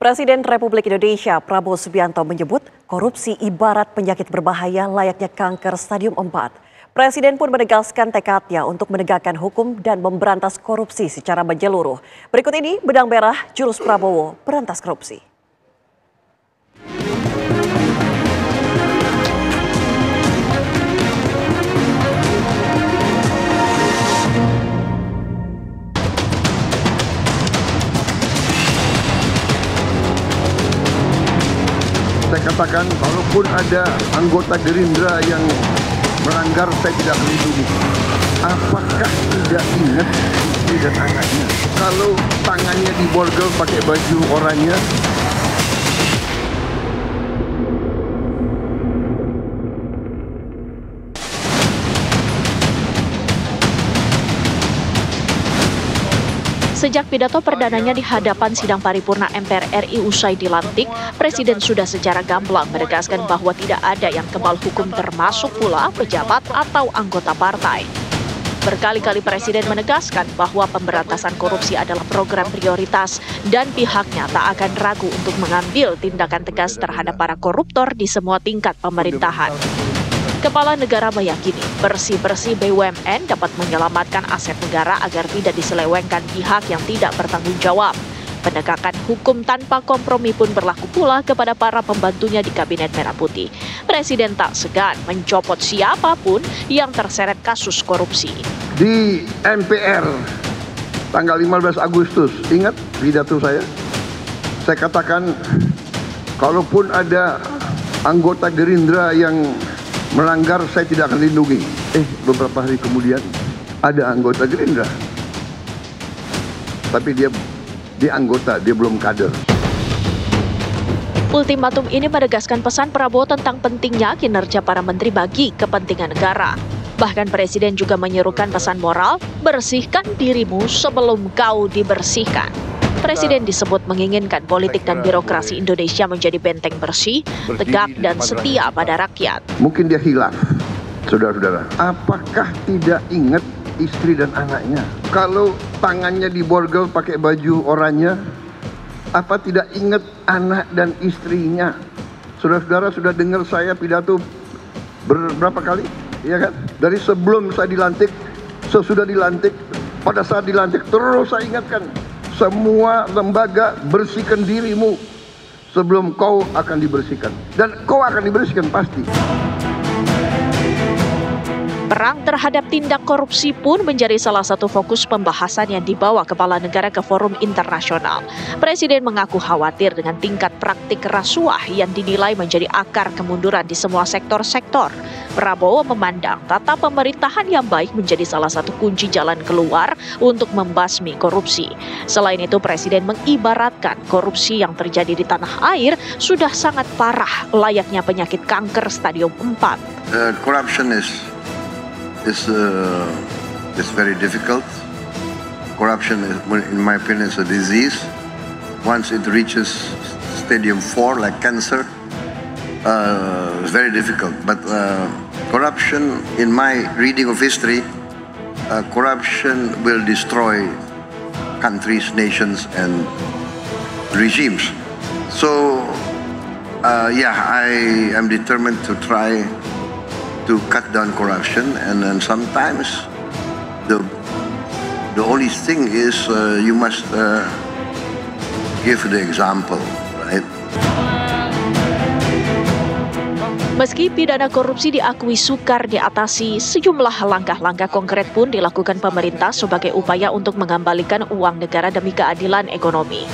Presiden Republik Indonesia Prabowo Subianto menyebut korupsi ibarat penyakit berbahaya layaknya kanker stadium 4. Presiden pun menegaskan tekadnya untuk menegakkan hukum dan memberantas korupsi secara menyeluruh. Berikut ini benang merah jurus Prabowo berantas korupsi. Saya katakan, walaupun ada anggota Gerindra yang melanggar, saya tidak melindungi. Apakah tidak ingat istri dan anaknya? Kalau tangannya diborgol pakai baju oranye, Sejak pidato perdananya di hadapan sidang paripurna MPR RI usai dilantik, Presiden sudah secara gamblang menegaskan bahwa tidak ada yang kebal hukum termasuk pula pejabat atau anggota partai. Berkali-kali Presiden menegaskan bahwa pemberantasan korupsi adalah program prioritas dan pihaknya tak akan ragu untuk mengambil tindakan tegas terhadap para koruptor di semua tingkat pemerintahan. Kepala negara meyakini bersih-bersih BUMN dapat menyelamatkan aset negara agar tidak diselewengkan pihak yang tidak bertanggung jawab. Penegakan hukum tanpa kompromi pun berlaku pula kepada para pembantunya di Kabinet Merah Putih. Presiden tak segan mencopot siapapun yang terseret kasus korupsi. di MPR tanggal 15 Agustus, ingat pidato saya? Saya katakan, kalaupun ada anggota Gerindra yang melanggar, saya tidak akan lindungi. Beberapa hari kemudian ada anggota Gerindra, tapi dia anggota, dia belum kader. Ultimatum ini menegaskan pesan Prabowo tentang pentingnya kinerja para menteri bagi kepentingan negara. Bahkan Presiden juga menyerukan pesan moral, bersihkan dirimu sebelum kau dibersihkan. Presiden disebut menginginkan politik dan birokrasi Indonesia menjadi benteng bersih, tegak dan setia pada rakyat. Mungkin dia hilaf, saudara-saudara. Apakah tidak ingat istri dan anaknya? Kalau tangannya diborgol pakai baju oranye, apa tidak ingat anak dan istrinya? Saudara-saudara sudah dengar saya pidato berapa kali? Ya kan? Dari sebelum saya dilantik, sesudah dilantik, pada saat dilantik terus saya ingatkan, semua lembaga bersihkan dirimu sebelum kau akan dibersihkan. Dan kau akan dibersihkan pasti. Perang terhadap tindak korupsi pun menjadi salah satu fokus pembahasan yang dibawa kepala negara ke forum internasional. Presiden mengaku khawatir dengan tingkat praktik rasuah yang dinilai menjadi akar kemunduran di semua sektor-sektor. Prabowo memandang tata pemerintahan yang baik menjadi salah satu kunci jalan keluar untuk membasmi korupsi. Selain itu, Presiden mengibaratkan korupsi yang terjadi di tanah air sudah sangat parah, layaknya penyakit kanker stadium 4. Corruption is very difficult. Corruption, in my opinion, is a disease. Once it reaches stadium 4, like cancer, it's very difficult. But corruption, in my reading of history, corruption will destroy countries, nations, and regimes. So, I am determined to try to cut down corruption, and then sometimes the only thing is you must give the example, right? Meski pidana korupsi diakui sukar diatasi, sejumlah langkah-langkah konkret pun dilakukan pemerintah sebagai upaya untuk mengembalikan uang negara demi keadilan ekonomi.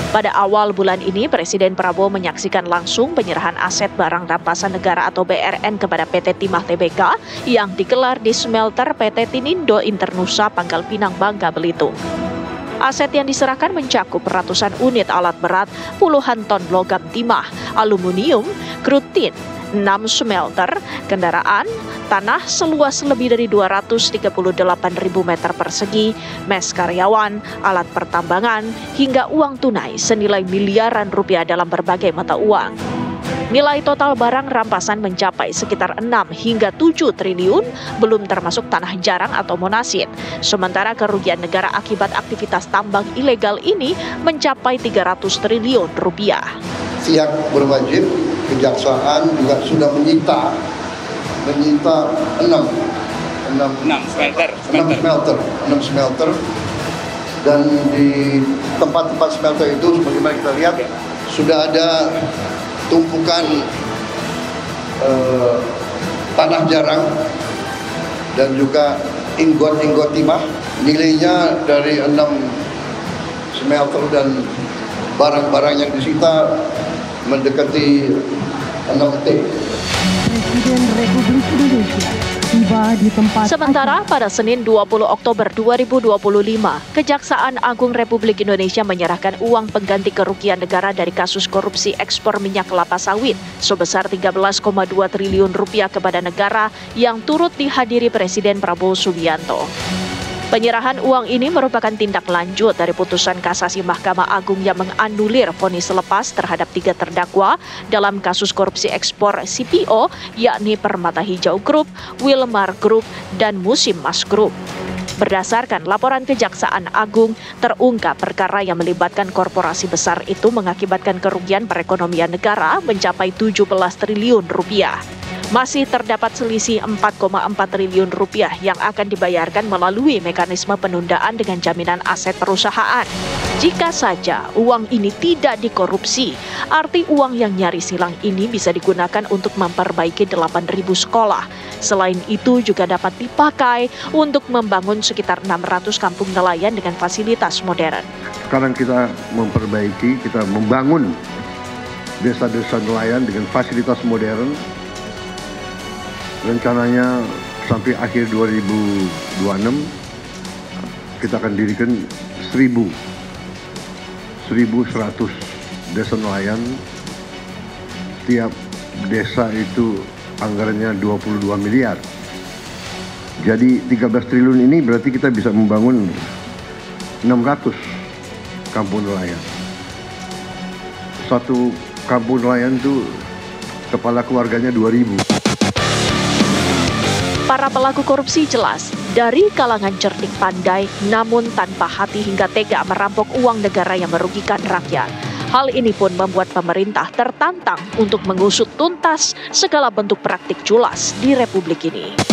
Pada awal bulan ini, Presiden Prabowo menyaksikan langsung penyerahan aset barang rampasan negara atau BRN kepada PT Timah Tbk yang digelar di smelter PT Tinindo Internusa Pangkal Pinang, Bangka Belitung. Aset yang diserahkan mencakup ratusan unit alat berat, puluhan ton logam timah, aluminium, krutin, 6 smelter, kendaraan, tanah seluas lebih dari 238.000 meter persegi, mes karyawan, alat pertambangan, hingga uang tunai senilai miliaran rupiah dalam berbagai mata uang. Nilai total barang rampasan mencapai sekitar 6 hingga 7 triliun, belum termasuk tanah jarang atau monasid. Sementara kerugian negara akibat aktivitas tambang ilegal ini mencapai 300 triliun rupiah. Pihak berwajib, kejaksaan juga sudah menyita 6 smelter. Dan di tempat-tempat smelter itu, sebagaimana kita lihat, sudah ada tumpukan tanah jarang dan juga ingot timah. Nilainya dari 6 smelter dan barang-barang yang disita mendekati 6 T. Presiden Republik Indonesia tiba di tempat. Sementara pada Senin 20 Oktober 2025, Kejaksaan Agung Republik Indonesia menyerahkan uang pengganti kerugian negara dari kasus korupsi ekspor minyak kelapa sawit sebesar 13,2 triliun rupiah kepada negara yang turut dihadiri Presiden Prabowo Subianto. Penyerahan uang ini merupakan tindak lanjut dari putusan kasasi Mahkamah Agung yang menganulir vonis lepas terhadap 3 terdakwa dalam kasus korupsi ekspor CPO, yakni Permata Hijau Group, Wilmar Group, dan Musim Mas Group. Berdasarkan laporan Kejaksaan Agung, terungkap perkara yang melibatkan korporasi besar itu mengakibatkan kerugian perekonomian negara mencapai 17 triliun rupiah. Masih terdapat selisih 4,4 triliun rupiah yang akan dibayarkan melalui mekanisme penundaan dengan jaminan aset perusahaan. Jika saja uang ini tidak dikorupsi, arti uang yang nyaris hilang ini bisa digunakan untuk memperbaiki 8.000 sekolah. Selain itu juga dapat dipakai untuk membangun sekitar 600 kampung nelayan dengan fasilitas modern. Sekarang kita memperbaiki, kita membangun desa-desa nelayan dengan fasilitas modern. Rencananya sampai akhir 2026 kita akan dirikan 1.100 desa nelayan. Setiap desa itu anggarannya 22 miliar. Jadi 13 triliun ini berarti kita bisa membangun 600 kampung nelayan. Satu kampung nelayan itu kepala keluarganya 2.000. Para pelaku korupsi jelas dari kalangan cerdik pandai, namun tanpa hati hingga tega merampok uang negara yang merugikan rakyat. Hal ini pun membuat pemerintah tertantang untuk mengusut tuntas segala bentuk praktik culas di Republik ini.